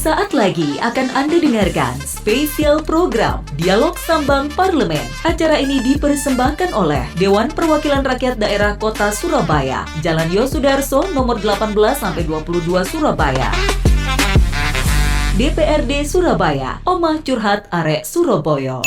Sesaat lagi akan Anda dengarkan spesial program Dialog Sambang Parlemen. Acara ini dipersembahkan oleh Dewan Perwakilan Rakyat Daerah Kota Surabaya, Jalan Yosudarso nomor 18-22 Surabaya. DPRD Surabaya, Omah Curhat Arek Surabaya.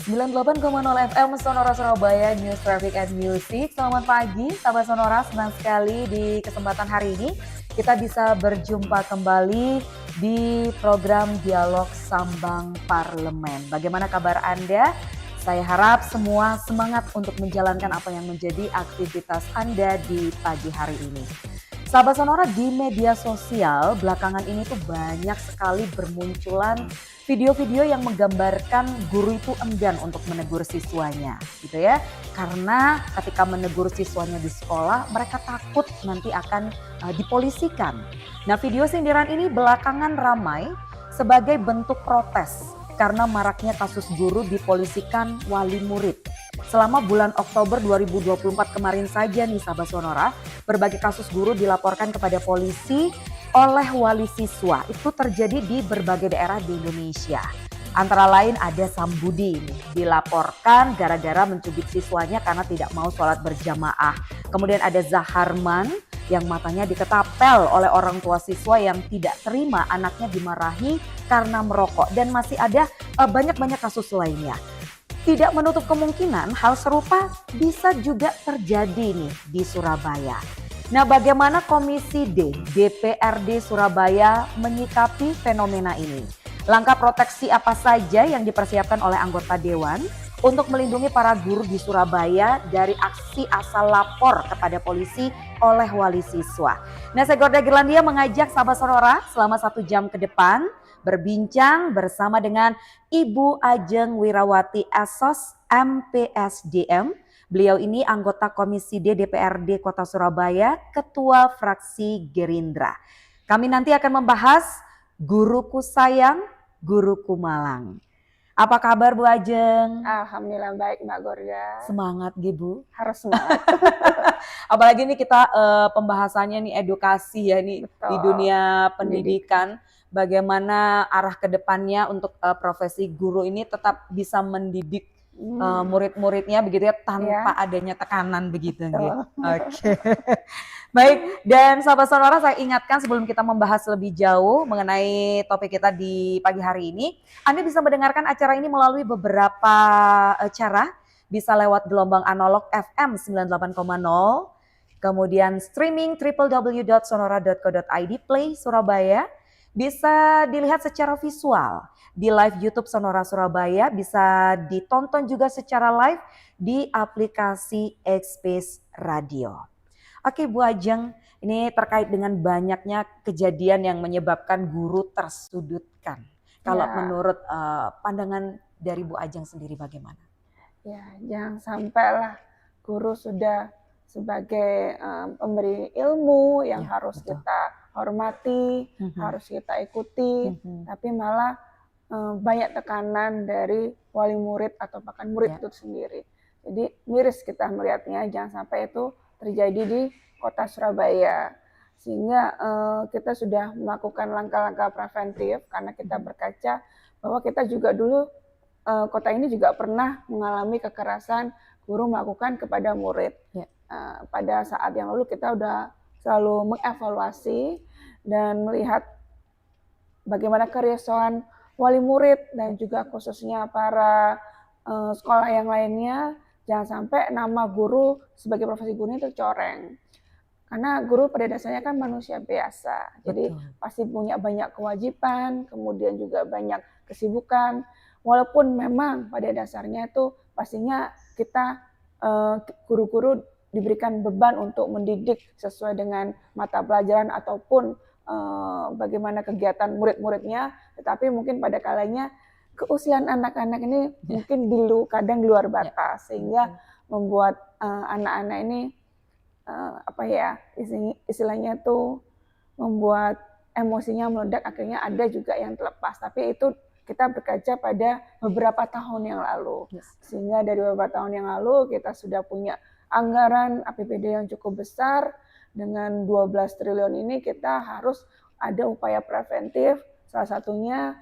98,0 FM Sonora Surabaya, News Traffic and Music. Selamat pagi, sahabat Sonora. Senang sekali di kesempatan hari ini kita bisa berjumpa kembali di program Dialog Sambang Parlemen. Bagaimana kabar Anda? Saya harap semua semangat untuk menjalankan apa yang menjadi aktivitas Anda di pagi hari ini. Sahabat Sonora, di media sosial belakangan ini tuh banyak sekali bermunculan video-video yang menggambarkan guru itu enggan untuk menegur siswanya, gitu ya. Karena ketika menegur siswanya di sekolah, mereka takut nanti akan dipolisikan. Nah, video sindiran ini belakangan ramai sebagai bentuk protes karena maraknya kasus guru dipolisikan wali murid. Selama bulan Oktober 2024 kemarin saja nih sahabat Sonora, berbagai kasus guru dilaporkan kepada polisi oleh wali siswa. Itu terjadi di berbagai daerah di Indonesia. Antara lain ada Sambudi ini, dilaporkan gara-gara mencubit siswanya karena tidak mau sholat berjamaah. Kemudian ada Zaharman yang matanya diketapel oleh orang tua siswa yang tidak terima anaknya dimarahi karena merokok. Dan masih ada banyak kasus lainnya. Tidak menutup kemungkinan hal serupa bisa juga terjadi nih di Surabaya. Nah, bagaimana Komisi D DPRD Surabaya menyikapi fenomena ini? Langkah proteksi apa saja yang dipersiapkan oleh anggota Dewan untuk melindungi para guru di Surabaya dari aksi asal lapor kepada polisi oleh wali siswa? Nah, saya Gorda Girlandia mengajak sahabat Sonora selama 1 jam ke depan berbincang bersama dengan Ibu Ajeng Wirawati Esos MPSDM. Beliau ini anggota Komisi D DPRD Kota Surabaya, Ketua Fraksi Gerindra. Kami nanti akan membahas Guruku Sayang, Guruku Malang. Apa kabar Bu Ajeng? Alhamdulillah baik Mbak Gorda. Semangat Bu. Harus semangat. Apalagi nih kita pembahasannya nih edukasi ya nih. Betul. Di dunia pendidikan. Bagaimana arah ke depannya untuk profesi guru ini tetap bisa mendidik murid-muridnya begitu ya tanpa adanya tekanan begitu. Oke. Baik, dan sahabat Sonora saya ingatkan sebelum kita membahas lebih jauh mengenai topik kita di pagi hari ini, Anda bisa mendengarkan acara ini melalui beberapa cara, bisa lewat gelombang analog FM 98,0, kemudian streaming www.sonora.co.id, Play Surabaya, bisa dilihat secara visual di live YouTube Sonora Surabaya, bisa ditonton juga secara live di aplikasi X-Space Radio. Oke Bu Ajeng, ini terkait dengan banyaknya kejadian yang menyebabkan guru tersudutkan. Kalau menurut pandangan dari Bu Ajeng sendiri bagaimana? Ya, jangan sampailah guru sudah sebagai pemberi ilmu yang harus kita hormati, harus kita ikuti, tapi malah banyak tekanan dari wali murid atau bahkan murid itu sendiri. Jadi miris kita melihatnya, jangan sampai itu terjadi di kota Surabaya. Sehingga kita sudah melakukan langkah-langkah preventif karena kita berkaca bahwa kita juga dulu kota ini juga pernah mengalami kekerasan guru melakukan kepada murid. Pada saat yang lalu kita udah selalu mengevaluasi dan melihat bagaimana kerisauan wali murid dan juga khususnya para sekolah yang lainnya, jangan sampai nama guru sebagai profesi guru ini tercoreng. Karena guru pada dasarnya kan manusia biasa, jadi pasti punya banyak kewajiban, kemudian juga banyak kesibukan. Walaupun memang pada dasarnya itu pastinya kita guru-guru diberikan beban untuk mendidik sesuai dengan mata pelajaran ataupun bagaimana kegiatan murid-muridnya, tetapi mungkin pada kalanya keusiaan anak-anak ini mungkin kadang di luar batas, sehingga membuat anak-anak ini istilahnya tuh membuat emosinya meledak, akhirnya ada juga yang terlepas. Tapi itu kita berkaca pada beberapa tahun yang lalu, sehingga dari beberapa tahun yang lalu kita sudah punya anggaran APBD yang cukup besar dengan 12 triliun ini kita harus ada upaya preventif. Salah satunya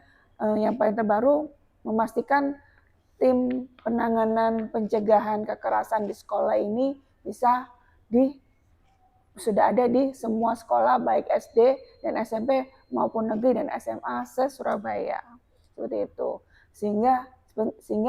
yang paling terbaru memastikan tim penanganan pencegahan kekerasan di sekolah ini bisa sudah ada di semua sekolah baik SD dan SMP maupun negeri dan SMA se-Surabaya. Seperti itu. Sehingga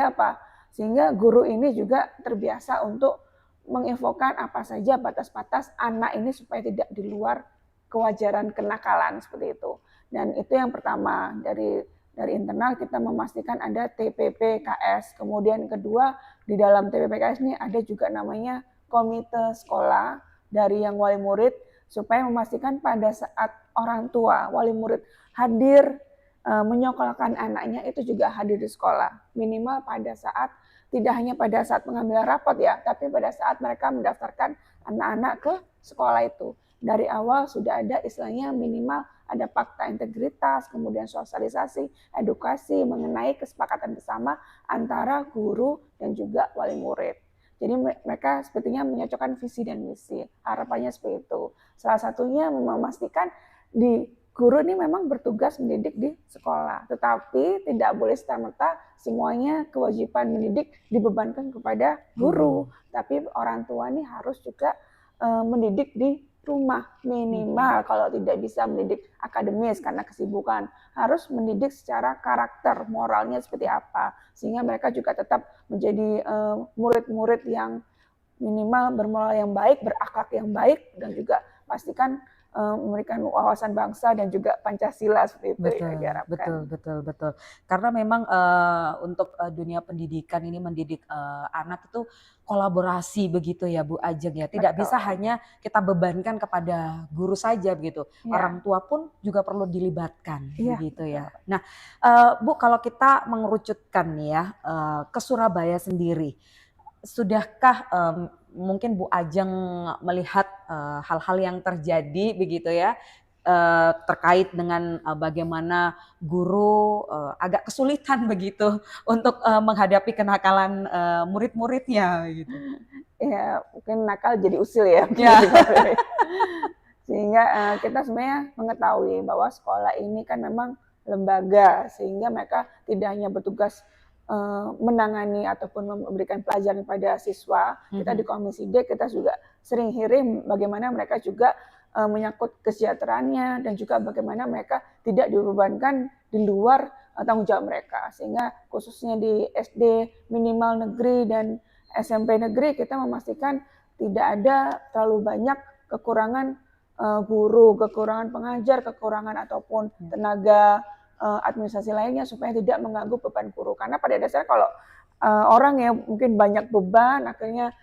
apa? Sehingga guru ini juga terbiasa untuk menginfokan apa saja batas-batas anak ini supaya tidak di luar kewajaran kenakalan seperti itu. Dan itu yang pertama dari internal kita memastikan ada TPPKS. Kemudian kedua di dalam TPPKS ini ada juga namanya komite sekolah dari yang wali murid supaya memastikan pada saat orang tua wali murid hadir menyekolahkan anaknya itu juga hadir di sekolah minimal pada saat tidak hanya pada saat pengambilan rapot ya, tapi pada saat mereka mendaftarkan anak-anak ke sekolah itu. Dari awal sudah ada istilahnya minimal ada fakta integritas, kemudian sosialisasi, edukasi mengenai kesepakatan bersama antara guru dan juga wali murid. Jadi mereka sepertinya menyocokkan visi dan misi. Harapannya seperti itu. Salah satunya memastikan guru ini memang bertugas mendidik di sekolah, tetapi tidak boleh serta-merta semuanya kewajiban mendidik dibebankan kepada guru. Tapi orang tua ini harus juga mendidik di rumah minimal. Kalau tidak bisa mendidik akademis karena kesibukan, harus mendidik secara karakter, moralnya seperti apa, sehingga mereka juga tetap menjadi murid-murid yang minimal bermoral yang baik, berakhlak yang baik, dan juga pastikan memberikan wawasan bangsa dan juga Pancasila seperti itu yang diharapkan. Betul. Karena memang untuk dunia pendidikan ini mendidik anak itu kolaborasi begitu ya Bu Ajeng ya. Tidak bisa hanya kita bebankan kepada guru saja begitu. Ya. Orang tua pun juga perlu dilibatkan begitu ya. Nah Bu, kalau kita mengerucutkan ya ke Surabaya sendiri, sudahkah mungkin Bu Ajeng melihat hal-hal yang terjadi begitu ya terkait dengan bagaimana guru agak kesulitan begitu untuk menghadapi kenakalan murid-muridnya gitu. Ya mungkin nakal jadi usil ya. Sehingga kita sebenarnya mengetahui bahwa sekolah ini kan memang lembaga, sehingga mereka tidak hanya bertugas menangani ataupun memberikan pelajaran pada siswa. Kita di Komisi D kita juga sering hearing bagaimana mereka juga menyangkut kesejahteraannya dan juga bagaimana mereka tidak dibebankan di luar tanggung jawab mereka. Sehingga khususnya di SD minimal negeri dan SMP negeri kita memastikan tidak ada terlalu banyak kekurangan guru, kekurangan pengajar, kekurangan ataupun tenaga administrasi lainnya supaya tidak mengganggu beban guru. Karena pada dasarnya kalau orang yang mungkin banyak beban, akhirnya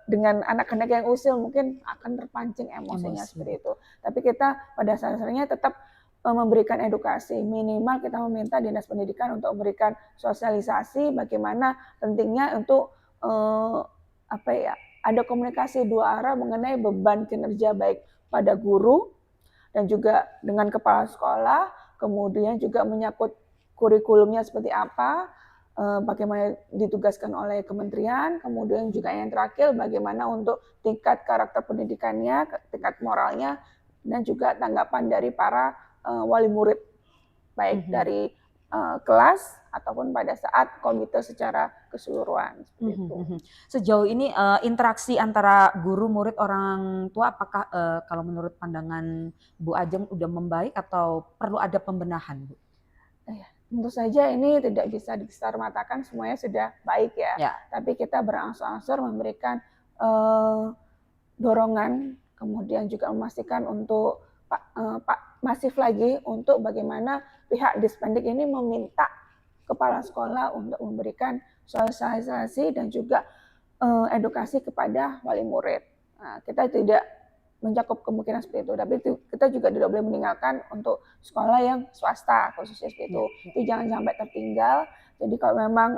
dengan anak-anak yang usil mungkin akan terpancing emosinya seperti itu. Tapi kita pada dasarnya tetap memberikan edukasi. Minimal kita meminta Dinas Pendidikan untuk memberikan sosialisasi bagaimana pentingnya untuk ada komunikasi dua arah mengenai beban kinerja baik pada guru dan juga dengan kepala sekolah. Kemudian juga menyangkut kurikulumnya seperti apa, bagaimana ditugaskan oleh kementerian, kemudian juga yang terakhir bagaimana untuk tingkat karakter pendidikannya, tingkat moralnya, dan juga tanggapan dari para wali murid, baik dari kelas ataupun pada saat komite secara keseluruhan. Seperti itu. Sejauh ini interaksi antara guru, murid, orang tua apakah kalau menurut pandangan Bu Ajeng udah membaik atau perlu ada pembenahan Bu? Tentu saja ini tidak bisa disamaratakan semuanya sudah baik ya. Tapi kita berangsur-angsur memberikan dorongan, kemudian juga memastikan untuk masif lagi untuk bagaimana pihak Dispendik ini meminta kepala sekolah untuk memberikan sosialisasi dan juga edukasi kepada wali murid. Nah, kita tidak mencakup kemungkinan seperti itu, tapi kita juga tidak boleh meninggalkan untuk sekolah yang swasta khususnya seperti itu. Itu jangan sampai tertinggal. Jadi kalau memang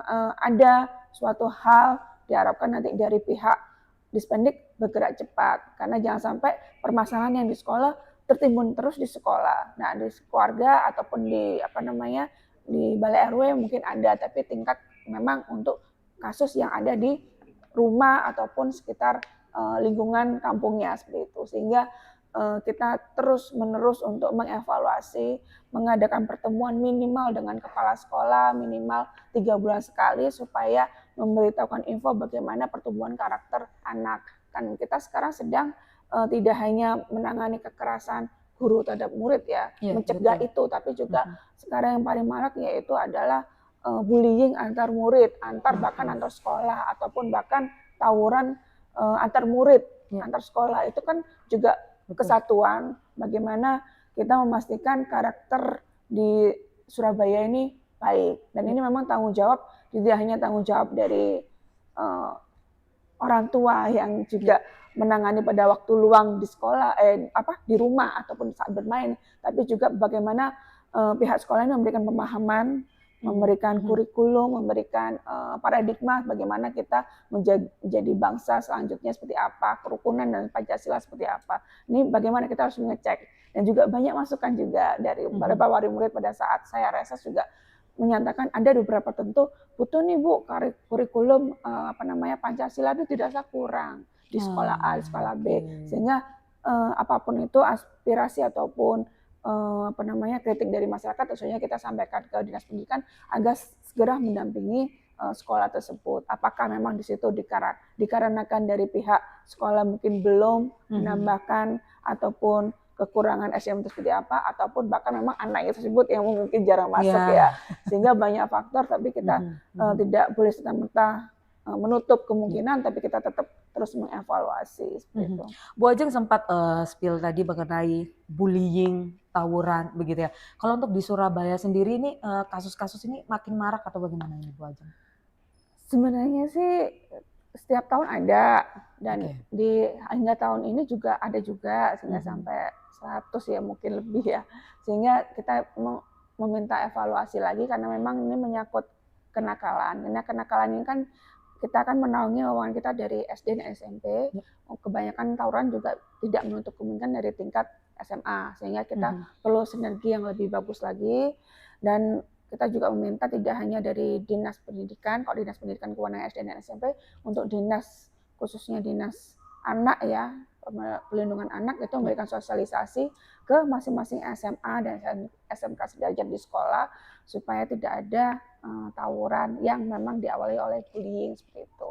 ada suatu hal diharapkan nanti dari pihak Dispendik bergerak cepat, karena jangan sampai permasalahan yang di sekolah tertimbun terus di sekolah. Nah, di keluarga ataupun di di balai RW mungkin ada, tapi tingkat memang untuk kasus yang ada di rumah ataupun sekitar lingkungan kampungnya seperti itu. Sehingga kita terus-menerus untuk mengevaluasi, mengadakan pertemuan minimal dengan kepala sekolah, minimal 3 bulan sekali supaya memberitahukan info bagaimana pertumbuhan karakter anak. Kan kita sekarang sedang tidak hanya menangani kekerasan guru terhadap murid ya, mencegah itu, tapi juga sekarang yang paling marak yaitu adalah bullying antar murid, bahkan antar sekolah, ataupun bahkan tawuran antar murid, antar sekolah. Itu kan juga kesatuan, bagaimana kita memastikan karakter di Surabaya ini baik. Dan ini memang tanggung jawab, tidak hanya tanggung jawab dari orang tua yang juga menangani pada waktu luang di sekolah, di rumah ataupun saat bermain, tapi juga bagaimana pihak sekolah ini memberikan pemahaman, memberikan kurikulum, memberikan paradigma bagaimana kita menjadi bangsa selanjutnya seperti apa, kerukunan dan Pancasila seperti apa. Ini bagaimana kita harus mengecek. Dan juga banyak masukan juga dari beberapa wali murid pada saat saya reses juga menyatakan ada beberapa tentu butuh nih Bu kurikulum Pancasila itu tidak usah kurang di sekolah A, di sekolah B, sehingga apapun itu aspirasi ataupun kritik dari masyarakat tentunya kita sampaikan ke Dinas Pendidikan agar segera mendampingi sekolah tersebut. Apakah memang di situ dikarenakan dari pihak sekolah mungkin belum menambahkan ataupun kekurangan SDM itu seperti apa, ataupun bahkan memang anaknya tersebut yang mungkin jarang masuk ya, sehingga banyak faktor, tapi kita tidak boleh serta-merta menutup kemungkinan, tapi kita tetap terus mengevaluasi seperti itu. Bu Ajeng sempat spill tadi mengenai bullying, tawuran begitu ya. Kalau untuk di Surabaya sendiri ini kasus-kasus ini makin marak atau bagaimana ini Bu Ajeng? Sebenarnya sih setiap tahun ada, dan hingga tahun ini juga ada juga, sehingga sampai 100 ya mungkin lebih ya. Sehingga kita meminta evaluasi lagi karena memang ini menyangkut kenakalan. Karena kenakalan ini kan kita akan menaungi wawasan kita dari SD dan SMP. Kebanyakan tawuran juga tidak menutup kemungkinan dari tingkat SMA, sehingga kita perlu sinergi yang lebih bagus lagi. Dan kita juga meminta tidak hanya dari Dinas Pendidikan, kalau Dinas Pendidikan kewenangan SD dan SMP, untuk dinas, khususnya dinas anak ya, pelindungan anak itu memberikan sosialisasi ke masing-masing SMA dan SMK sederajat di sekolah supaya tidak ada tawuran yang memang diawali oleh bullying seperti itu.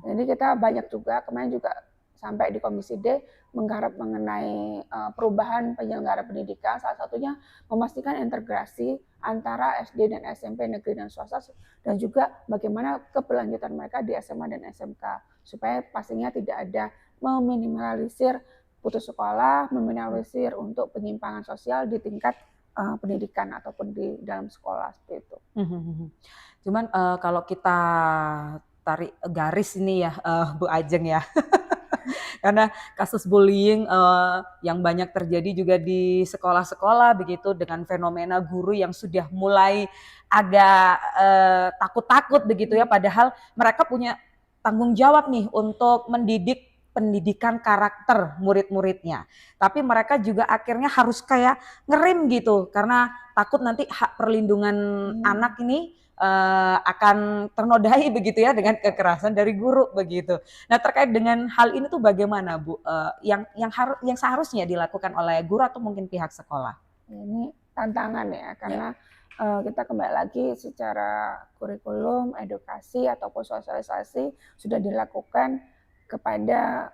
Jadi kita banyak juga, kemarin juga sampai di Komisi D menggarap mengenai perubahan penyelenggara pendidikan, salah satunya memastikan integrasi antara SD dan SMP negeri dan swasta, dan juga bagaimana keberlanjutan mereka di SMA dan SMK supaya pastinya tidak ada meminimalisir putus sekolah, meminimalisir untuk penyimpangan sosial di tingkat pendidikan ataupun di dalam sekolah seperti itu. Cuman kalau kita tarik garis ini ya Bu Ajeng ya, karena kasus bullying yang banyak terjadi juga di sekolah-sekolah begitu, dengan fenomena guru yang sudah mulai agak takut-takut begitu ya, padahal mereka punya tanggung jawab nih untuk mendidik pendidikan karakter murid-muridnya. Tapi mereka juga akhirnya harus kayak ngerem gitu karena takut nanti hak perlindungan anak ini akan ternodai begitu ya dengan kekerasan dari guru begitu. Nah, terkait dengan hal ini tuh bagaimana Bu? Yang seharusnya dilakukan oleh guru atau mungkin pihak sekolah? Ini tantangan ya, karena kita kembali lagi secara kurikulum, edukasi ataupun sosialisasi sudah dilakukan kepada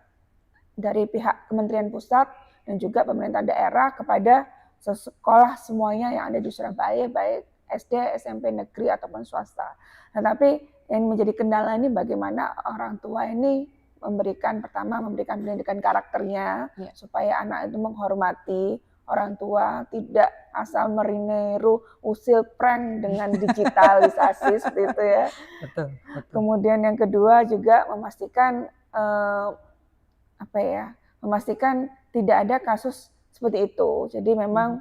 dari pihak Kementerian Pusat dan juga pemerintah daerah kepada sekolah semuanya yang ada di Surabaya, baik SD, SMP negeri ataupun swasta. Tetapi yang menjadi kendala ini bagaimana orang tua ini memberikan pendidikan karakternya supaya anak itu menghormati orang tua, tidak asal meniru usil prank dengan digitalisasi seperti itu ya. Betul. Kemudian yang kedua juga memastikan memastikan tidak ada kasus seperti itu. Jadi memang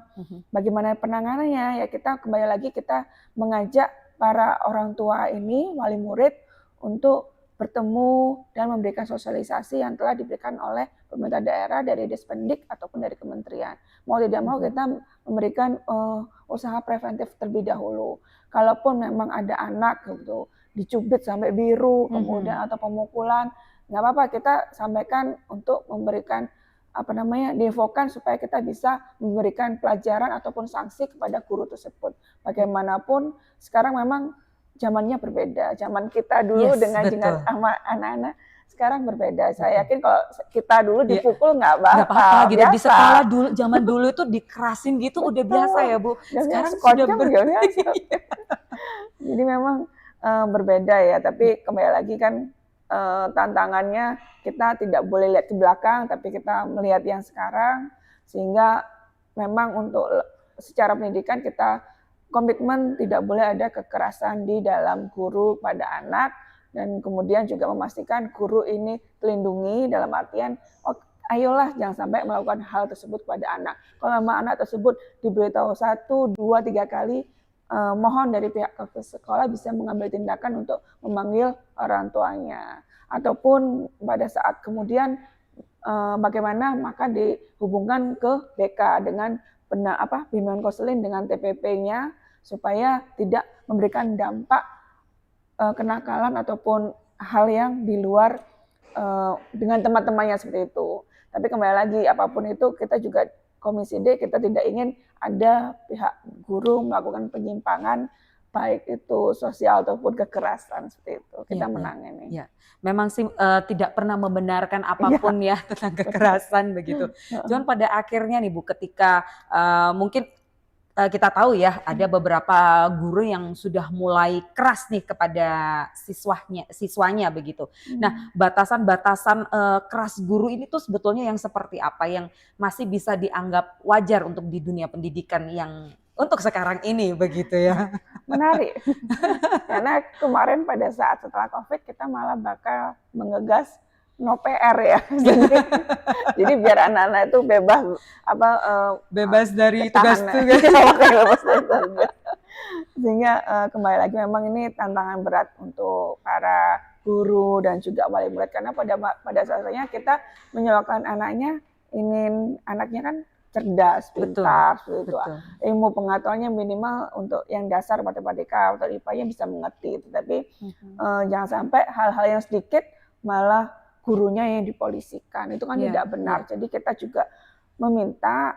bagaimana penanganannya ya, kita kembali lagi kita mengajak para orang tua ini, wali murid, untuk bertemu dan memberikan sosialisasi yang telah diberikan oleh pemerintah daerah dari Dispendik ataupun dari kementerian. Mau tidak mau kita memberikan usaha preventif terlebih dahulu. Kalaupun memang ada anak gitu dicubit sampai biru kemudian atau pemukulan, nggak apa-apa kita sampaikan untuk memberikan diinfokan supaya kita bisa memberikan pelajaran ataupun sanksi kepada guru tersebut. Bagaimanapun sekarang memang zamannya berbeda. Zaman kita dulu dengan anak-anak sekarang berbeda. Saya yakin kalau kita dulu dipukul nggak apa-apa gitu. Di sekolah dulu, zaman dulu itu dikerasin gitu udah biasa ya Bu. Sekarang sudah biasa. Jadi memang berbeda ya. Tapi kembali lagi kan tantangannya kita tidak boleh lihat ke belakang, tapi kita melihat yang sekarang, sehingga memang untuk secara pendidikan kita komitmen tidak boleh ada kekerasan di dalam guru pada anak, dan kemudian juga memastikan guru ini terlindungi dalam artian ayolah jangan sampai melakukan hal tersebut kepada anak. Kalau memang anak tersebut diberitahu 1, 2, 3 kali, mohon dari pihak sekolah bisa mengambil tindakan untuk memanggil orang tuanya, ataupun pada saat kemudian bagaimana maka dihubungkan ke BK dengan bimbingan konseling dengan TPP-nya supaya tidak memberikan dampak kenakalan ataupun hal yang di luar dengan teman-temannya seperti itu. Tapi kembali lagi apapun itu kita juga Komisi D kita tidak ingin ada pihak guru melakukan penyimpangan baik itu sosial ataupun kekerasan seperti itu. Kita menangani. Ya. Memang sih tidak pernah membenarkan apapun ya tentang kekerasan begitu. Cuman pada akhirnya nih Bu, ketika mungkin kita tahu ya ada beberapa guru yang sudah mulai keras nih kepada siswanya begitu. Nah, batasan-batasan keras guru ini tuh sebetulnya yang seperti apa yang masih bisa dianggap wajar untuk di dunia pendidikan yang untuk sekarang ini begitu ya. Menarik. Karena kemarin pada saat setelah Covid kita malah bakal menggegas no PR ya. Jadi biar anak-anak itu bebas dari tugas-tugas. Sehingga kembali lagi memang ini tantangan berat untuk para guru dan juga wali murid karena pada saatnya kita menyalurkan anaknya kan cerdas, pintar, seperti itu. Ilmu pengetahuannya minimal untuk yang dasar matematika atau IPA-nya bisa mengerti. Tapi jangan sampai hal-hal yang sedikit malah gurunya yang dipolisikan, itu kan tidak benar. Jadi kita juga meminta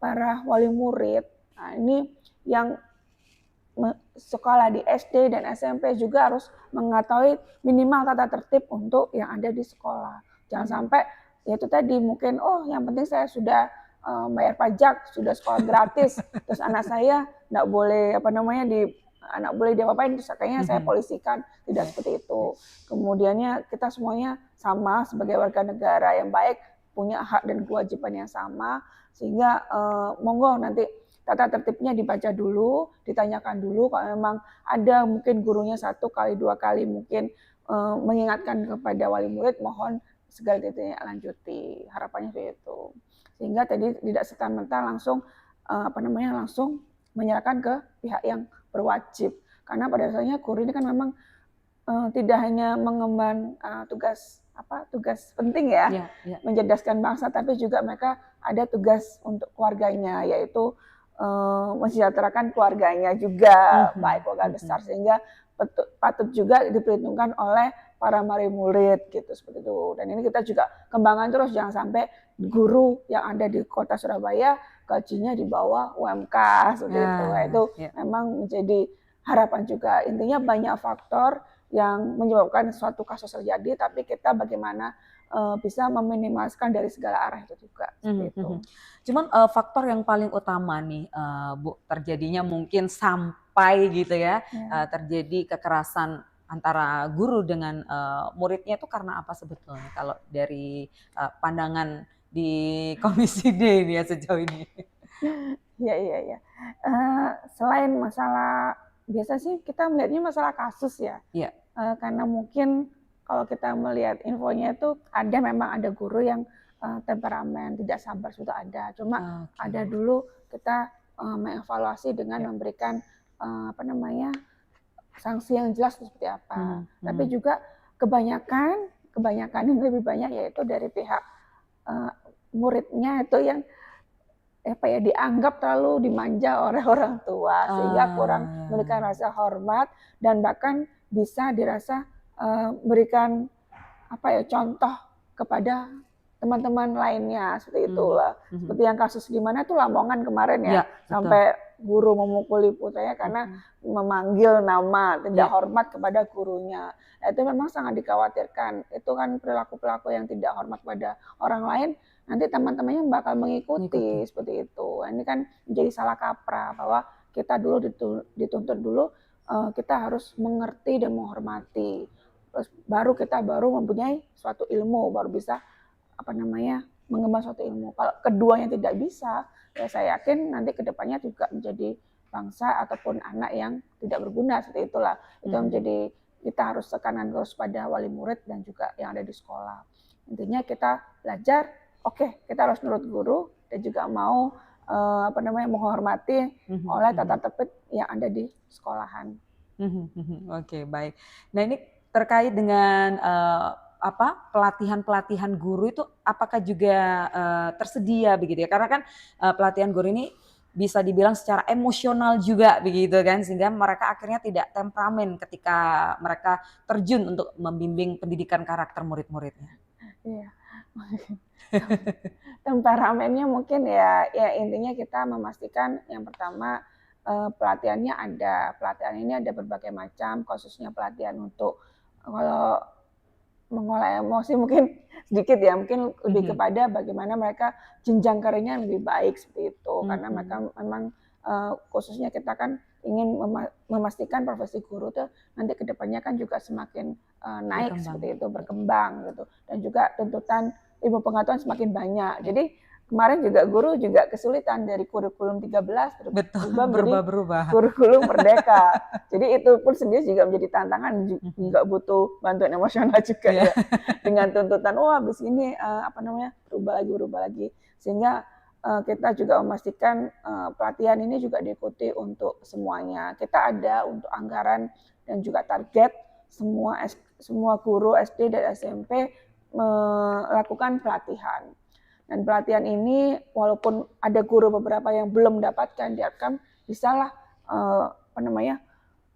para wali murid, nah ini yang sekolah di SD dan SMP juga harus mengetahui minimal tata tertib untuk yang ada di sekolah. Jangan sampai ya itu tadi mungkin yang penting saya sudah bayar pajak, sudah sekolah gratis, terus anak saya nggak boleh anak boleh diapa-apain, terus kayaknya saya polisikan. Tidak seperti itu. Kemudiannya kita semuanya sama sebagai warga negara yang baik, punya hak dan kewajiban yang sama, sehingga monggo nanti tata tertibnya dibaca dulu, ditanyakan dulu, kalau memang ada mungkin gurunya 1 kali 2 kali mungkin mengingatkan kepada wali murid, mohon segala ditanya lanjuti, harapannya seperti itu. Sehingga tadi tidak serta-merta langsung langsung menyerahkan ke pihak yang berwajib, karena pada dasarnya guru ini kan memang tidak hanya mengemban tugas penting ya, mencerdaskan bangsa, tapi juga mereka ada tugas untuk keluarganya, yaitu mensejahterakan keluarganya juga, baik keluarga besar, sehingga patut juga diperhitungkan oleh para wali murid gitu, seperti itu. Dan ini kita juga kembangkan terus, jangan sampai guru yang ada di Kota Surabaya gajinya di bawah UMK seperti itu. Itu memang menjadi harapan juga. Intinya banyak faktor yang menyebabkan suatu kasus terjadi, tapi kita bagaimana bisa meminimalkan dari segala arah itu juga. Itu. Cuman faktor yang paling utama nih Bu, terjadinya mungkin sampai gitu ya, terjadi kekerasan antara guru dengan muridnya itu karena apa sebetulnya kalau dari pandangan di Komisi D ini ya sejauh ini? Iya. Selain masalah, biasa sih kita melihatnya masalah kasus ya. Karena mungkin kalau kita melihat infonya itu memang ada guru yang temperamen, tidak sabar, sudah ada. Cuma ada dulu kita mengevaluasi dengan memberikan sanksi yang jelas seperti apa. Tapi juga kebanyakan yang lebih banyak yaitu dari pihak muridnya itu yang dianggap terlalu dimanja oleh orang tua, sehingga kurang memberikan rasa hormat dan bahkan bisa dirasa memberikan contoh kepada teman-teman lainnya seperti itulah. Seperti yang kasus di mana tuh Lamongan kemarin ya, sampai guru memukuli putranya karena memanggil nama tidak hormat kepada gurunya. Nah, itu memang sangat dikhawatirkan. Itu kan perilaku-perilaku yang tidak hormat pada orang lain, nanti teman-temannya bakal mengikuti seperti itu. Ini kan menjadi salah kaprah bahwa kita dulu dituntut dulu kita harus mengerti dan menghormati. Terus baru mempunyai suatu ilmu, baru bisa mengembang suatu ilmu. Kalau keduanya tidak bisa, ya saya yakin nanti kedepannya juga menjadi bangsa ataupun anak yang tidak berguna seperti itulah. Itu menjadi kita harus tekanan terus pada wali murid dan juga yang ada di sekolah. Intinya kita belajar, oke, kita harus nurut guru dan juga mau menghormati oleh tata tertib yang ada di sekolahan. Oke, baik. Nah, ini terkait dengan pelatihan guru itu apakah juga tersedia begitu ya? Karena kan pelatihan guru ini bisa dibilang secara emosional juga begitu kan, sehingga mereka akhirnya tidak temperamen ketika mereka terjun untuk membimbing pendidikan karakter murid-muridnya. Iya. Temperamennya mungkin ya intinya kita memastikan yang pertama pelatihannya ada. Pelatihan ini ada berbagai macam, khususnya pelatihan untuk kalau mengolah emosi mungkin sedikit ya, mungkin lebih kepada bagaimana mereka jenjang karirnya lebih baik seperti itu. Karena mereka memang khususnya kita kan ingin memastikan profesi guru tuh nanti kedepannya kan juga semakin naik seperti itu, berkembang gitu. Dan juga tuntutan ilmu pengetahuan semakin banyak. Jadi kemarin juga guru juga kesulitan dari kurikulum 13 berubah-berubah kurikulum merdeka. Jadi itu pun sendiri juga menjadi tantangan, juga butuh bantuan emosional juga ya. Dengan tuntutan habis ini berubah lagi. Sehingga kita juga memastikan pelatihan ini juga diikuti untuk semuanya. Kita ada untuk anggaran dan juga target semua guru SD dan SMP melakukan pelatihan. Dan pelatihan ini walaupun ada guru beberapa yang belum mendapatkan, diharapkan bisalah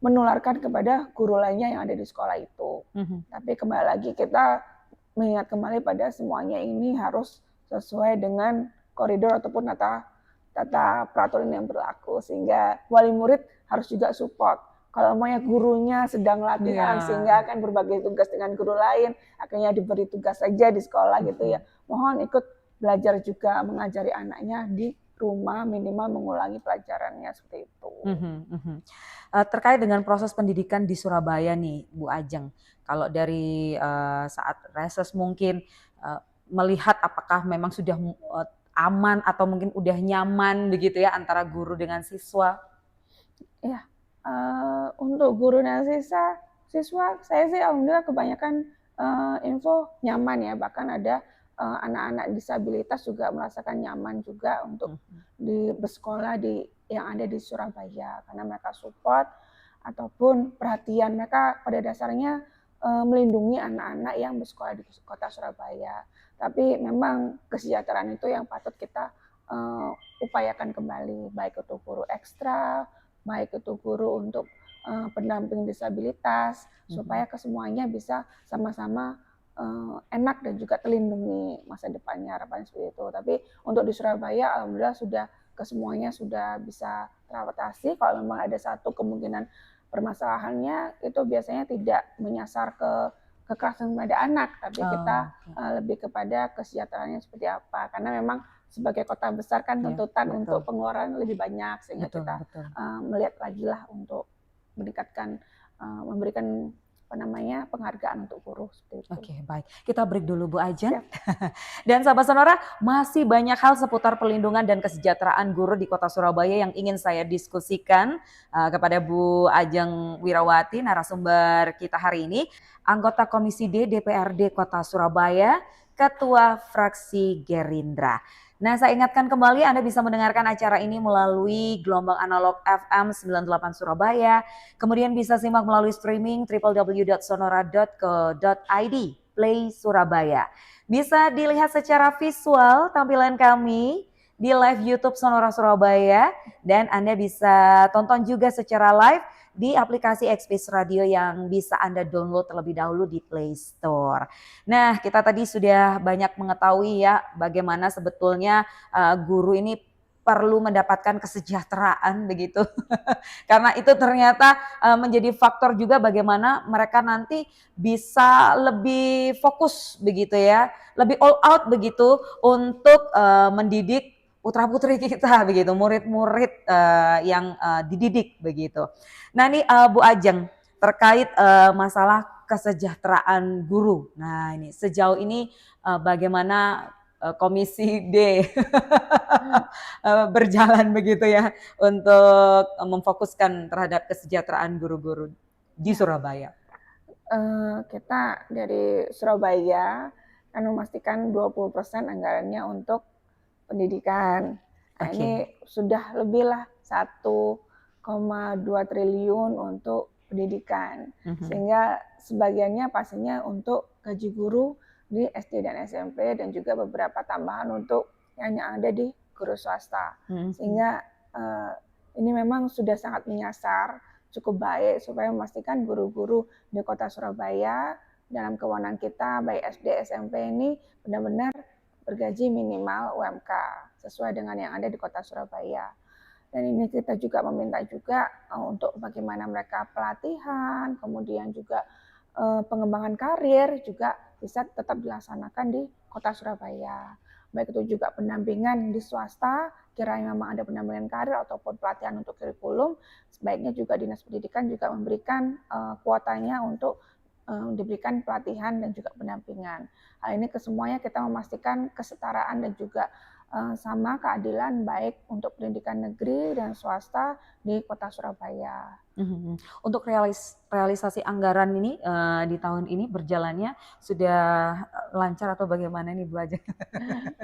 menularkan kepada guru lainnya yang ada di sekolah itu. Tapi kembali lagi kita mengingat kembali pada semuanya ini harus sesuai dengan koridor ataupun tata peraturan yang berlaku, sehingga wali murid harus juga support. Kalau gurunya sedang latihan sehingga akan berbagi tugas dengan guru lain, akhirnya diberi tugas saja di sekolah gitu ya. Mohon ikut belajar juga mengajari anaknya di rumah, minimal mengulangi pelajarannya seperti itu. Terkait dengan proses pendidikan di Surabaya nih, Bu Ajeng, kalau dari saat reses mungkin melihat apakah memang sudah aman atau mungkin udah nyaman begitu ya antara guru dengan siswa? Ya. Untuk guru dan siswa saya sih alhamdulillah kebanyakan info nyaman ya, bahkan ada anak-anak disabilitas juga merasakan nyaman juga untuk bersekolah yang ada di Surabaya, karena mereka support ataupun perhatian mereka pada dasarnya melindungi anak-anak yang bersekolah di kota Surabaya. Tapi memang kesejahteraan itu yang patut kita upayakan kembali, baik itu guru ekstra, baik itu guru untuk pendamping disabilitas, supaya kesemuanya bisa sama-sama enak dan juga terlindungi masa depannya, harapannya seperti itu. Tapi untuk di Surabaya alhamdulillah kesemuanya sudah bisa teratasi. Kalau memang ada satu kemungkinan permasalahannya, itu biasanya tidak menyasar ke kekerasan pada anak, tapi kita lebih kepada kesejahteraannya seperti apa. Karena memang sebagai kota besar kan tuntutan untuk pengeluaran lebih banyak, sehingga kita melihat lagi lah untuk meningkatkan, memberikan penghargaan untuk guru seperti itu. Oke, baik. Kita break dulu Bu Ajeng. Dan sahabat Sonora, masih banyak hal seputar perlindungan dan kesejahteraan guru di Kota Surabaya yang ingin saya diskusikan kepada Bu Ajeng Wirawati, narasumber kita hari ini, anggota Komisi D DPRD Kota Surabaya, Ketua Fraksi Gerindra. Nah, saya ingatkan kembali Anda bisa mendengarkan acara ini melalui gelombang analog FM 98 Surabaya. Kemudian bisa simak melalui streaming www.sonora.co.id Play Surabaya. Bisa dilihat secara visual tampilan kami di live YouTube Sonora Surabaya, dan Anda bisa tonton juga secara live di aplikasi Express Radio yang bisa Anda download terlebih dahulu di Play Store. Nah, kita tadi sudah banyak mengetahui ya bagaimana sebetulnya guru ini perlu mendapatkan kesejahteraan begitu. Karena itu ternyata menjadi faktor juga bagaimana mereka nanti bisa lebih fokus begitu ya, lebih all out begitu untuk mendidik putra-putri kita begitu, murid-murid yang dididik begitu. Nah ini Bu Ajeng terkait masalah kesejahteraan guru. Nah ini sejauh ini bagaimana Komisi D berjalan begitu ya untuk memfokuskan terhadap kesejahteraan guru-guru di Surabaya. Kita dari Surabaya kan memastikan 20% anggarannya untuk pendidikan. Nah, ini sudah lebih lah 1,2 triliun untuk pendidikan. Sehingga sebagiannya pastinya untuk gaji guru di SD dan SMP dan juga beberapa tambahan untuk yang ada di guru swasta. Sehingga ini memang sudah sangat menyasar, cukup baik supaya memastikan guru-guru di kota Surabaya dalam kewenangan kita baik SD SMP ini benar-benar bergaji minimal UMK sesuai dengan yang ada di kota Surabaya. Dan ini kita juga meminta juga untuk bagaimana mereka pelatihan, kemudian juga pengembangan karir juga bisa tetap dilaksanakan di kota Surabaya. Baik itu juga pendampingan di swasta, kiranya memang ada pendampingan karir ataupun pelatihan untuk kurikulum, sebaiknya juga Dinas Pendidikan juga memberikan kuotanya untuk diberikan pelatihan dan juga pendampingan. Hal ini kesemuanya kita memastikan kesetaraan dan juga sama keadilan baik untuk pendidikan negeri dan swasta di kota Surabaya. Untuk realisasi anggaran ini di tahun ini berjalannya sudah lancar atau bagaimana nih Bu Ajeng?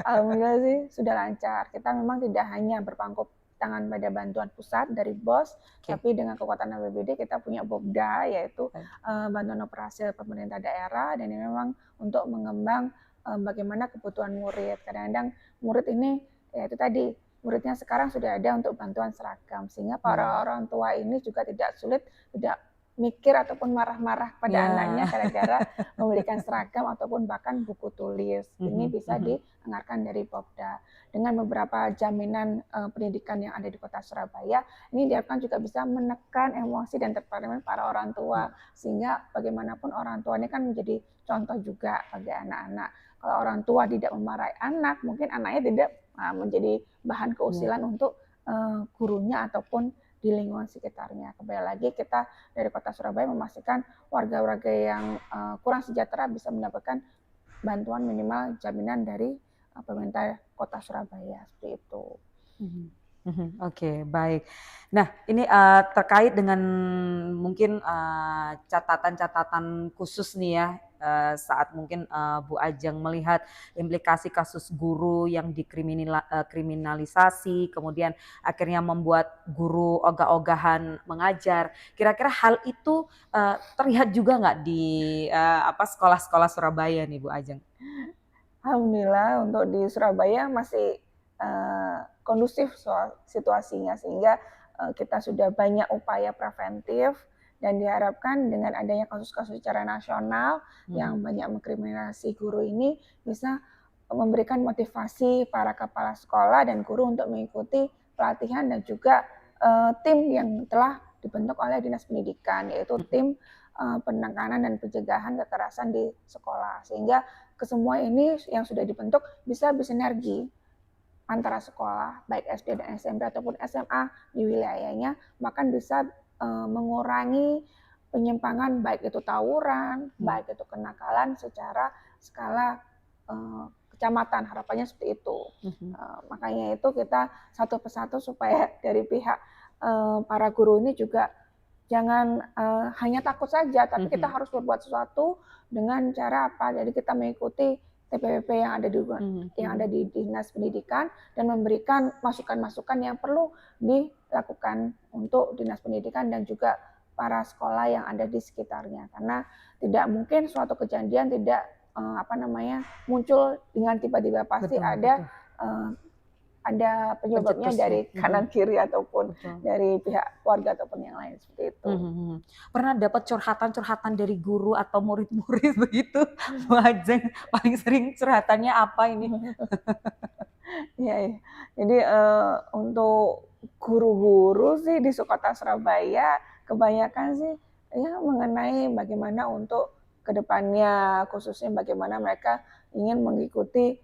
Alhamdulillah sih sudah lancar. Kita memang tidak hanya berpangku tangan pada bantuan pusat dari BOS, tapi dengan kekuatan APBD kita punya BOBDA yaitu bantuan operasi pemerintah daerah, dan ini memang untuk mengembang bagaimana kebutuhan murid. Kadang-kadang murid ini ya itu tadi muridnya sekarang sudah ada untuk bantuan seragam, sehingga para orang tua ini juga tidak sulit, tidak mikir ataupun marah-marah pada anaknya gara-gara memberikan seragam ataupun bahkan buku tulis. Ini bisa dianggarkan dari BOBDA. Dengan beberapa jaminan pendidikan yang ada di kota Surabaya, ini diharapkan juga bisa menekan emosi dan temperament para orang tua, sehingga bagaimanapun orang tua ini kan menjadi contoh juga bagi anak-anak. Kalau orang tua tidak memarahi anak, mungkin anaknya tidak menjadi bahan keusilan untuk gurunya ataupun di lingkungan sekitarnya. Kembali lagi kita dari kota Surabaya memastikan warga-warga yang kurang sejahtera bisa mendapatkan bantuan minimal jaminan dari pemerintah kota Surabaya, seperti itu. Oke, baik. Nah, ini terkait dengan mungkin catatan-catatan khusus nih ya, saat mungkin Bu Ajeng melihat implikasi kasus guru yang dikriminalisasi, kemudian akhirnya membuat guru ogah-ogahan mengajar. Kira-kira hal itu terlihat juga nggak di sekolah-sekolah Surabaya nih Bu Ajeng? Alhamdulillah untuk di Surabaya masih kondusif soal situasinya, sehingga kita sudah banyak upaya preventif dan diharapkan dengan adanya kasus-kasus secara nasional yang banyak mengkriminalisasi guru ini bisa memberikan motivasi para kepala sekolah dan guru untuk mengikuti pelatihan dan juga tim yang telah dibentuk oleh Dinas Pendidikan, yaitu tim penekanan dan pencegahan kekerasan di sekolah, sehingga kesemua ini yang sudah dibentuk bisa bersinergi antara sekolah baik SD dan SMP ataupun SMA di wilayahnya, bahkan bisa mengurangi penyimpangan baik itu tawuran, baik itu kenakalan secara skala kecamatan. Harapannya seperti itu. Makanya itu kita satu persatu supaya dari pihak para guru ini juga jangan hanya takut saja, tapi kita harus berbuat sesuatu dengan cara apa? Jadi kita mengikuti TPP yang ada di Dinas Pendidikan dan memberikan masukan-masukan yang perlu dilakukan untuk Dinas Pendidikan dan juga para sekolah yang ada di sekitarnya. Karena tidak mungkin suatu kejadian tidak muncul dengan tiba-tiba, pasti ada ada penyebabnya Pencetusnya. dari kanan kiri ataupun Betul. dari pihak keluarga ataupun yang lain seperti itu. Pernah dapat curhatan-curhatan dari guru atau murid-murid begitu, Bu Ajeng? Paling sering curhatannya apa ini? Iya, iya. Jadi untuk guru-guru sih di Kota Surabaya kebanyakan sih ya mengenai bagaimana untuk kedepannya, khususnya bagaimana mereka ingin mengikuti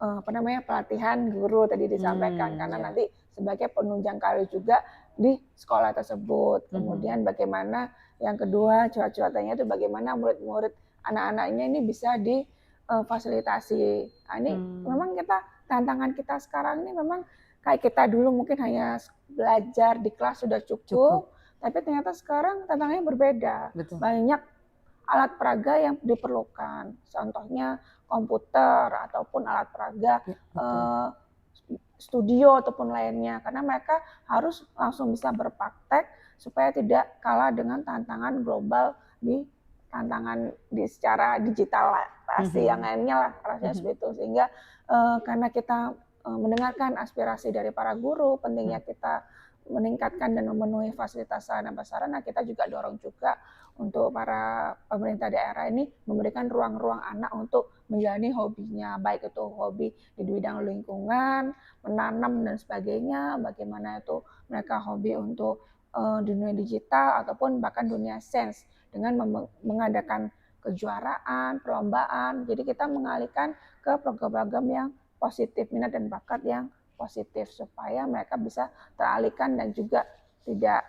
pelatihan guru tadi disampaikan karena Ya. nanti sebagai penunjang karir juga di sekolah tersebut. Kemudian bagaimana yang kedua curhat-curhatannya itu bagaimana murid-murid anak-anaknya ini bisa difasilitasi. Nah, ini memang tantangan kita sekarang ini memang kayak kita dulu mungkin hanya belajar di kelas sudah cukup. Tapi ternyata sekarang tantangannya berbeda. Betul. Banyak alat peraga yang diperlukan. Contohnya komputer ataupun alat peraga studio ataupun lainnya. Karena mereka harus langsung bisa berpraktek supaya tidak kalah dengan tantangan global secara digitalisasi yang lainnya lah rasanya seperti itu. Sehingga karena kita mendengarkan aspirasi dari para guru, pentingnya kita meningkatkan dan memenuhi fasilitas sarana prasarana, kita juga dorong juga untuk para pemerintah daerah ini memberikan ruang-ruang anak untuk menjalani hobinya, baik itu hobi di bidang lingkungan, menanam dan sebagainya, bagaimana itu mereka hobi untuk dunia digital ataupun bahkan dunia sains dengan mengadakan kejuaraan, perlombaan. Jadi kita mengalihkan ke program-program yang positif, minat dan bakat yang positif supaya mereka bisa teralihkan dan juga tidak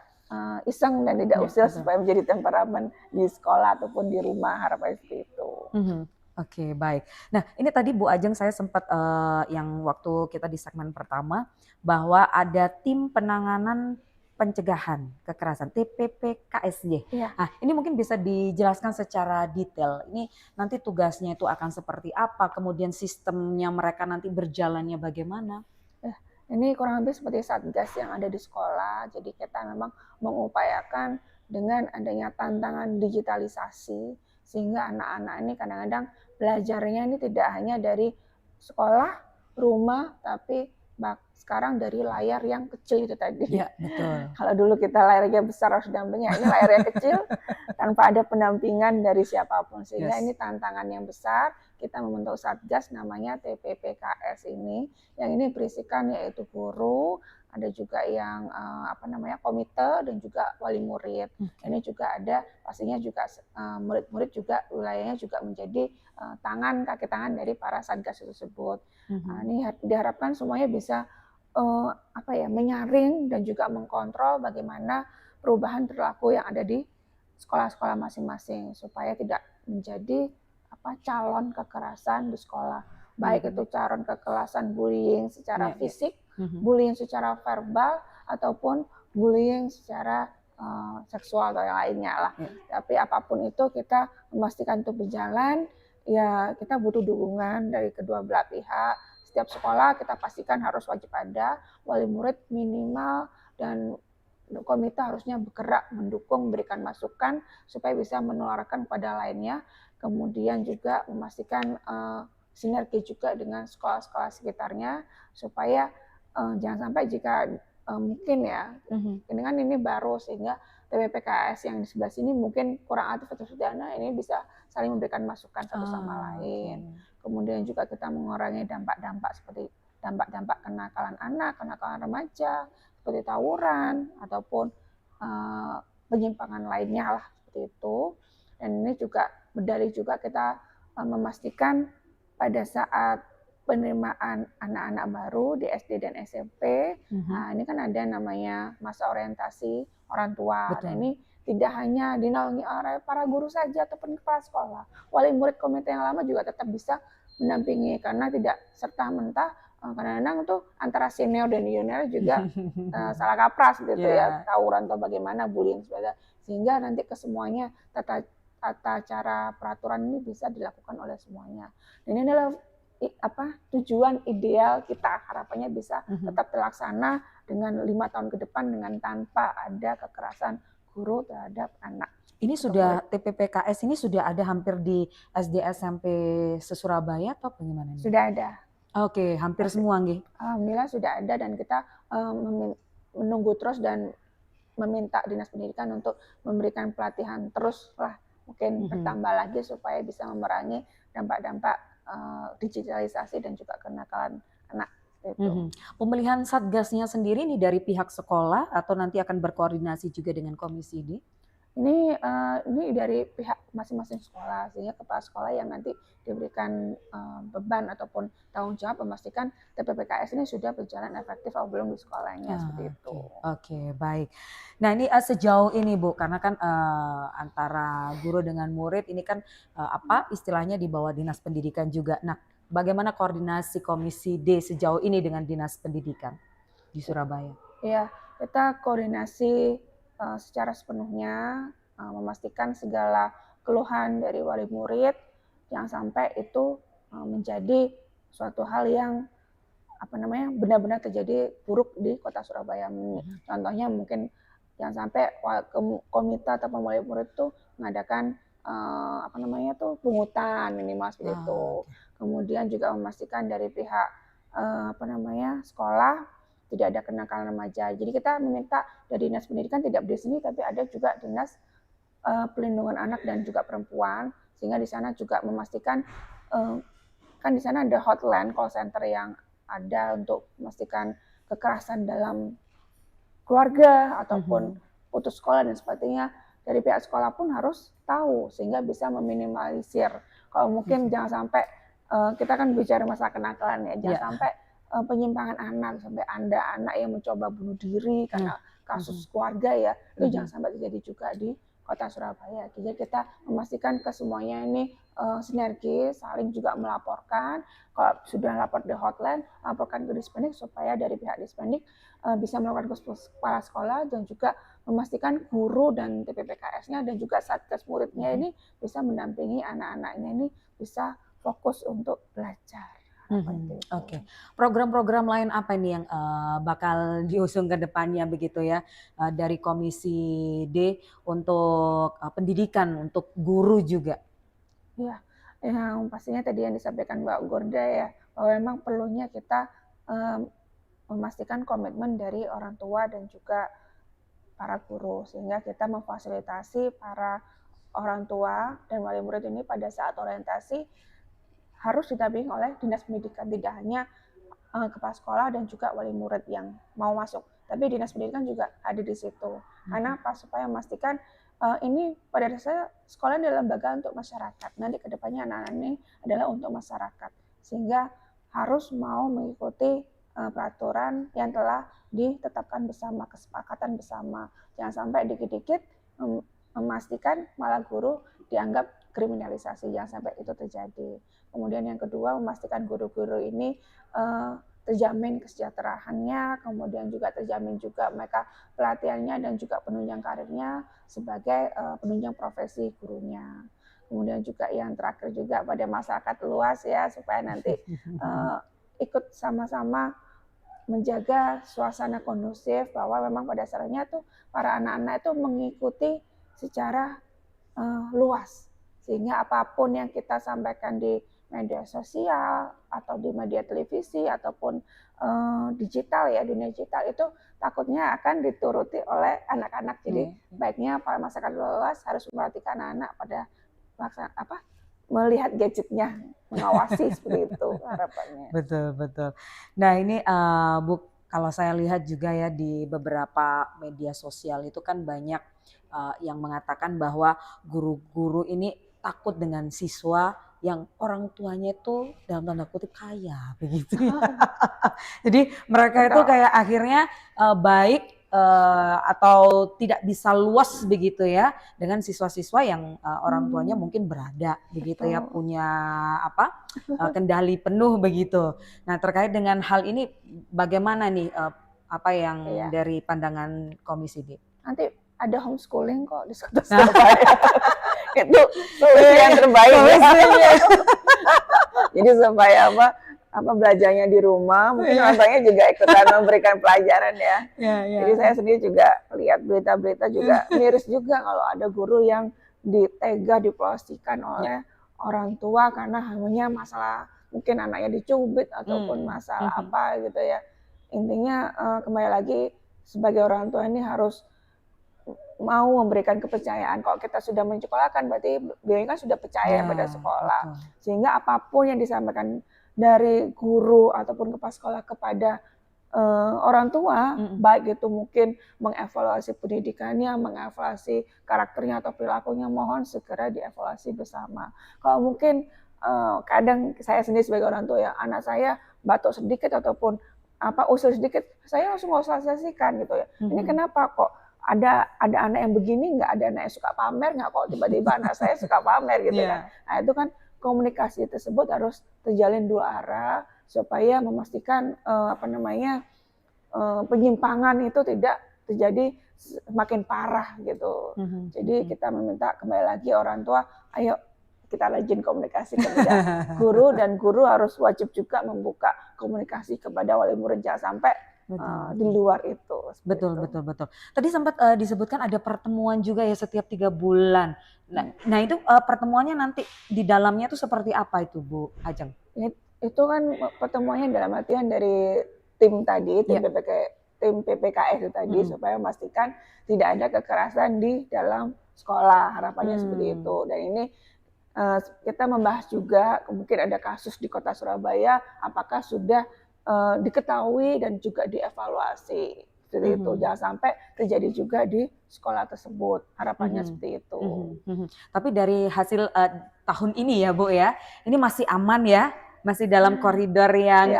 iseng dan tidak usil supaya menjadi temperamen di sekolah ataupun di rumah, harapannya seperti itu. Oke, baik. Nah, ini tadi Bu Ajeng saya sempat yang waktu kita di segmen pertama bahwa ada tim penanganan pencegahan kekerasan TPPKSY. Iya. Nah, ini mungkin bisa dijelaskan secara detail. Ini nanti tugasnya itu akan seperti apa, kemudian sistemnya mereka nanti berjalannya bagaimana? Ini kurang lebih seperti satgas yang ada di sekolah. Jadi kita memang mengupayakan dengan adanya tantangan digitalisasi sehingga anak-anak ini kadang-kadang belajarnya ini tidak hanya dari sekolah, rumah, tapi sekarang dari layar yang kecil itu tadi. Iya, betul. Kalau dulu kita layarnya besar harus dampingnya, ini layarnya kecil tanpa ada pendampingan dari siapapun. Sehingga ini tantangan yang besar. Kita membentuk satgas namanya TPPKS ini. Yang ini berisikan yaitu guru, ada juga yang komite dan juga wali murid. Ini juga ada pastinya juga murid-murid juga wilayahnya juga menjadi kaki tangan dari para satgas tersebut. Ini diharapkan semuanya bisa menyaring dan juga mengkontrol bagaimana perubahan perilaku yang ada di sekolah-sekolah masing-masing supaya tidak menjadi calon kekerasan di sekolah, baik itu calon kekerasan bullying secara fisik, bullying secara verbal ataupun bullying secara seksual atau yang lainnya lah. Tapi apapun itu kita memastikan itu berjalan, ya kita butuh dukungan dari kedua belah pihak. Setiap sekolah kita pastikan harus wajib ada, wali murid minimal dan komite harusnya bergerak mendukung, memberikan masukan supaya bisa menularkan kepada lainnya. Kemudian juga memastikan sinergi juga dengan sekolah-sekolah sekitarnya supaya jangan sampai jika mungkin ya, dengan ini baru sehingga TPPKS yang di sebelah sini mungkin kurang aktif atau sederhana, ini bisa saling memberikan masukan satu sama lain. Kemudian juga kita mengurangi dampak-dampak seperti dampak-dampak kenakalan anak, kenakalan remaja, seperti tawuran ataupun penyimpangan lainnya lah seperti itu. Dan ini juga berdalih juga kita memastikan pada saat penerimaan anak-anak baru di SD dan SMP, nah ini kan ada namanya masa orientasi orang tua. Nah, ini tidak hanya dinaungi oleh para guru saja ataupun kepala sekolah, wali murid komite yang lama juga tetap bisa mendampingi karena tidak serta-merta kadang-kadang tuh antara senior dan junior juga salah kaprah gitu ya, tawuran atau bagaimana bullying sebagainya, sehingga nanti kesemuanya tata cara peraturan ini bisa dilakukan oleh semuanya. Dan ini adalah tujuan ideal kita, harapannya bisa tetap terlaksana dengan 5 tahun ke depan dengan tanpa ada kekerasan guru terhadap anak. Ini sudah TPPKS ini sudah ada hampir di SD SMP se-Surabaya atau bagaimana? Sudah ada. Oke, hampir semua nggih. Alhamdulillah sudah ada dan kita menunggu terus dan meminta Dinas Pendidikan untuk memberikan pelatihan terus lah, mungkin bertambah lagi supaya bisa memerangi dampak-dampak digitalisasi dan juga kenakalan anak. Gitu. Pemilihan satgasnya sendiri nih dari pihak sekolah atau nanti akan berkoordinasi juga dengan Komisi D? Ini dari pihak masing-masing sekolah, sehingga kepala sekolah yang nanti diberikan beban ataupun tanggung jawab memastikan TPPKS ini sudah berjalan efektif atau belum di sekolahnya, seperti itu. Oke, baik. Nah ini sejauh ini Bu, karena kan antara guru dengan murid ini kan istilahnya di bawah Dinas Pendidikan juga. Nah, bagaimana koordinasi Komisi D sejauh ini dengan Dinas Pendidikan di Surabaya? Iya, kita koordinasi secara sepenuhnya, memastikan segala keluhan dari wali murid jangan sampai itu menjadi suatu hal yang benar-benar terjadi buruk di kota Surabaya. Contohnya mungkin jangan sampai komite atau wali murid itu mengadakan pungutan minimal seperti itu. Kemudian juga memastikan dari pihak sekolah tidak ada kenakalan remaja. Jadi kita meminta dari Dinas Pendidikan tidak di sini, tapi ada juga Dinas Pelindungan Anak dan juga Perempuan, sehingga di sana juga memastikan kan di sana ada hotline call center yang ada untuk memastikan kekerasan dalam keluarga ataupun putus sekolah dan sebagainya. Dari pihak sekolah pun harus tahu sehingga bisa meminimalisir. Kalau mungkin jangan sampai kita kan bicara masalah kenakalan ya, jangan sampai penyimpangan anak, sampai ada anak yang mencoba bunuh diri karena kasus keluarga ya, itu jangan sampai terjadi juga di kota Surabaya. Jadi kita memastikan ke semuanya ini sinergi, saling juga melaporkan. Kalau sudah lapor di hotline, laporkan ke Dispendik supaya dari pihak Dispendik bisa melakukan ke kepala sekolah dan juga memastikan guru dan TPPKS-nya dan juga satgas muridnya ini bisa mendampingi anak-anaknya ini bisa fokus untuk belajar. Oke. Program-program lain apa nih yang bakal diusung ke depannya begitu ya dari Komisi D untuk pendidikan, untuk guru juga? Ya, yang pastinya tadi yang disampaikan Mbak Gorda ya, bahwa memang perlunya kita memastikan komitmen dari orang tua dan juga para guru, sehingga kita memfasilitasi para orang tua dan wali murid ini pada saat orientasi harus didampingi oleh Dinas Pendidikan, tidak hanya kepala sekolah dan juga wali murid yang mau masuk, tapi Dinas Pendidikan juga ada di situ. Karena apa? Supaya memastikan ini pada dasarnya sekolah adalah lembaga untuk masyarakat. Nanti kedepannya anak-anak ini adalah untuk masyarakat, sehingga harus mau mengikuti peraturan yang telah ditetapkan bersama, kesepakatan bersama. Jangan sampai dikit-dikit memastikan malah guru dianggap kriminalisasi, jangan sampai itu terjadi. Kemudian yang kedua, memastikan guru-guru ini terjamin kesejahteraannya, kemudian juga terjamin juga mereka pelatihannya dan juga penunjang karirnya sebagai penunjang profesi gurunya. Kemudian juga yang terakhir juga pada masyarakat luas ya, supaya nanti ikut sama-sama menjaga suasana kondusif, bahwa memang pada dasarnya tuh para anak-anak itu mengikuti secara luas, sehingga apapun yang kita sampaikan di media sosial atau di media televisi ataupun digital ya, dunia digital itu takutnya akan dituruti oleh anak-anak. Jadi baiknya para masyarakat luas harus memperhatikan anak pada melihat gadgetnya, mengawasi seperti itu harapannya. Betul. Nah ini Bu, kalau saya lihat juga ya di beberapa media sosial itu kan banyak yang mengatakan bahwa guru-guru ini takut dengan siswa yang orang tuanya itu dalam tanda kutip kaya begitu ya. Jadi mereka itu kayak akhirnya baik atau tidak bisa luas begitu ya dengan siswa-siswa yang orang tuanya mungkin berada begitu ya, punya kendali penuh begitu. Nah terkait dengan hal ini bagaimana nih apa yang dari pandangan Komisi D? Nanti ada homeschooling kok di Surabaya. Itu solusi yang terbaik ya. Jadi supaya belajarnya di rumah, mungkin orang tuanya juga ikutan memberikan pelajaran ya. Jadi saya sendiri juga lihat berita-berita juga miris juga kalau ada guru yang ditega dipromosikan oleh orang tua karena hanya masalah mungkin anaknya dicubit ataupun masalah apa gitu ya. Intinya kembali lagi sebagai orang tua ini harus mau memberikan kepercayaan. Kalau kita sudah menyekolahkan berarti beliau kan sudah percaya pada sekolah. Betul. Sehingga apapun yang disampaikan dari guru ataupun kepala sekolah kepada orang tua, baik itu mungkin mengevaluasi pendidikannya, mengevaluasi karakternya atau perilakunya, mohon segera dievaluasi bersama. Kalau mungkin kadang saya sendiri sebagai orang tua ya, anak saya batuk sedikit ataupun usil sedikit, saya langsung sosialisasikan gitu ya. Ini kenapa kok ada anak yang begini, nggak ada anak yang suka pamer, nggak kok tiba-tiba anak saya suka pamer gitu kan. Nah itu kan komunikasi tersebut harus terjalin dua arah supaya memastikan penyimpangan itu tidak terjadi semakin parah gitu. Jadi kita meminta kembali lagi orang tua, ayo kita rajin komunikasi kepada guru, dan guru harus wajib juga membuka komunikasi kepada wali murid, jangan sampai di luar itu. Betul. Tadi sempat disebutkan ada pertemuan juga ya setiap 3 bulan. Nah itu pertemuannya nanti di dalamnya itu seperti apa itu Bu Ajeng? Itu kan pertemuannya dalam artian dari tim tadi, tim PPKS itu tadi, supaya memastikan tidak ada kekerasan di dalam sekolah, harapannya seperti itu. Dan ini kita membahas juga mungkin ada kasus di Kota Surabaya, apakah sudah diketahui dan juga dievaluasi seperti itu. Jangan sampai terjadi juga di sekolah tersebut, harapannya seperti itu. Tapi dari hasil tahun ini ya Bu ya, ini masih aman ya, masih dalam koridor yang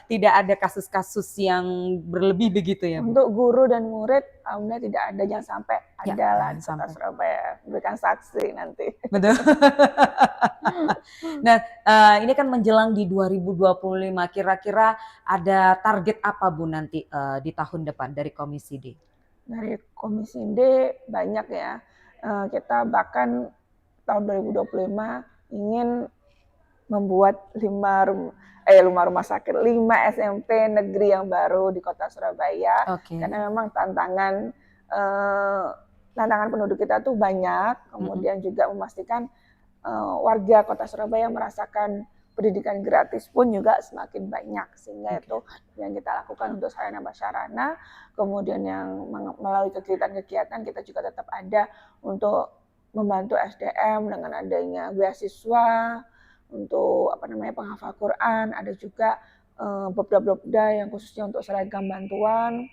tidak ada kasus-kasus yang berlebih begitu ya Bu? Untuk guru dan murid, alhamdulillah tidak ada, jangan sampai ada lah di Kota Surabaya, berikan saksi nanti. Betul. Nah, ini kan menjelang di 2025, kira-kira ada target apa Bu nanti di tahun depan dari Komisi D? Dari Komisi D banyak ya, kita bahkan tahun 2025 ingin membuat 5 rumah sakit, 5 SMP negeri yang baru di Kota Surabaya. Karena memang tantangan penduduk kita tuh banyak, kemudian juga memastikan warga Kota Surabaya merasakan pendidikan gratis pun juga semakin banyak, sehingga itu yang kita lakukan untuk sarana prasarana. Kemudian yang melalui kegiatan-kegiatan kita juga tetap ada untuk membantu SDM dengan adanya beasiswa untuk penghafal Quran, ada juga beberapa yang khususnya untuk seragam bantuan,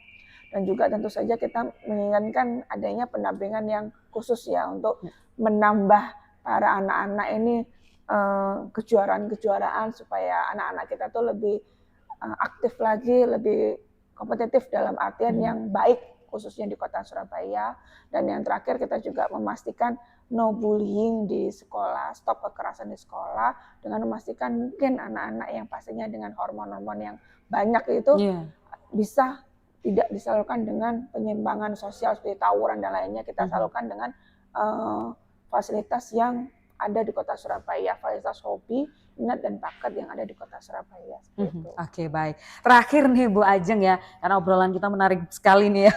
dan juga tentu saja kita menginginkan adanya pendampingan yang khusus ya untuk menambah para anak-anak ini kejuaraan-kejuaraan supaya anak-anak kita tuh lebih aktif lagi, lebih kompetitif dalam artian yang baik khususnya di Kota Surabaya. Dan yang terakhir kita juga memastikan no bullying di sekolah, stop kekerasan di sekolah, dengan memastikan mungkin anak-anak yang pastinya dengan hormon-hormon yang banyak itu bisa tidak disalurkan dengan penyimpangan sosial seperti tawuran dan lainnya. Kita salurkan dengan fasilitas yang ada di Kota Surabaya, fasilitas hobi, minat dan bakat yang ada di Kota Surabaya. Oke, baik. Terakhir nih Bu Ajeng ya, karena obrolan kita menarik sekali nih ya.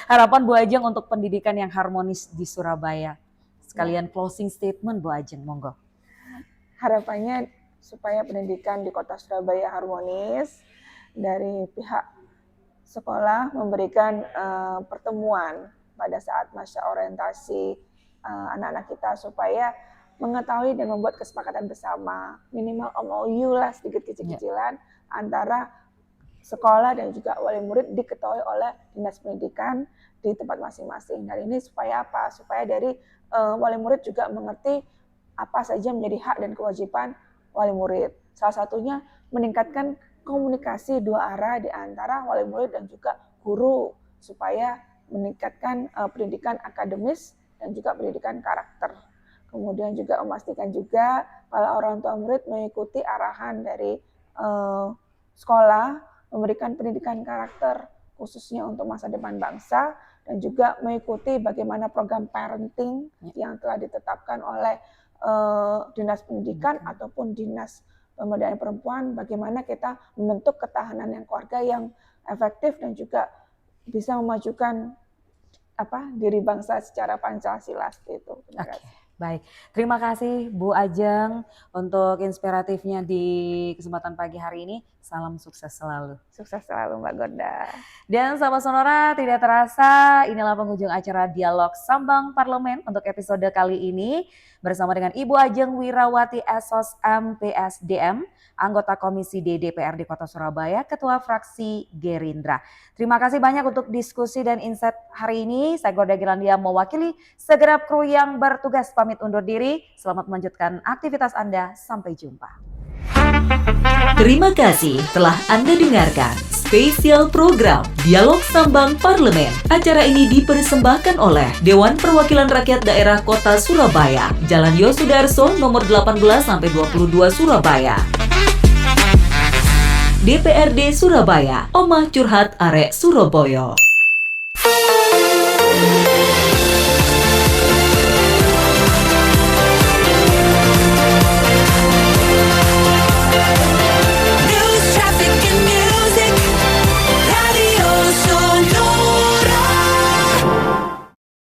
Harapan Bu Ajeng untuk pendidikan yang harmonis di Surabaya. Sekalian closing statement Bu Ajeng, monggo. Harapannya supaya pendidikan di Kota Surabaya harmonis, dari pihak sekolah memberikan pertemuan pada saat masa orientasi anak-anak kita supaya mengetahui dan membuat kesepakatan bersama, minimal MOU lah sedikit kecil-kecilan antara sekolah dan juga wali murid diketahui oleh dinas pendidikan di tempat masing-masing. Dan ini supaya apa? Supaya dari wali murid juga mengerti apa saja menjadi hak dan kewajiban wali murid. Salah satunya meningkatkan komunikasi dua arah di antara wali murid dan juga guru supaya meningkatkan pendidikan akademis dan juga pendidikan karakter. Kemudian juga memastikan juga para orang tua murid mengikuti arahan dari sekolah, memberikan pendidikan karakter khususnya untuk masa depan bangsa, dan juga mengikuti bagaimana program parenting yang telah ditetapkan oleh dinas pendidikan ataupun dinas pemberdayaan perempuan, bagaimana kita membentuk ketahanan yang keluarga yang efektif dan juga bisa memajukan diri bangsa secara Pancasila seperti itu. Baik, terima kasih Bu Ajeng untuk inspiratifnya di kesempatan pagi hari ini. Salam sukses selalu. Sukses selalu Mbak Gorda. Dan sahabat Sonora, tidak terasa inilah penghujung acara Dialog Sambang Parlemen untuk episode kali ini bersama dengan Ibu Ajeng Wirawati Esos MPSDM, anggota Komisi D DPRD Kota Surabaya, Ketua Fraksi Gerindra. Terima kasih banyak untuk diskusi dan insight hari ini. Saya Gorda Gilandia mewakili segenap kru yang bertugas pamit undur diri. Selamat melanjutkan aktivitas Anda. Sampai jumpa. Terima kasih telah Anda dengarkan spesial program Dialog Sambang Parlemen. Acara ini dipersembahkan oleh Dewan Perwakilan Rakyat Daerah Kota Surabaya, Jalan Yosudarso nomor 18-22 Surabaya. DPRD Surabaya, Omah Curhat Arek Surabaya.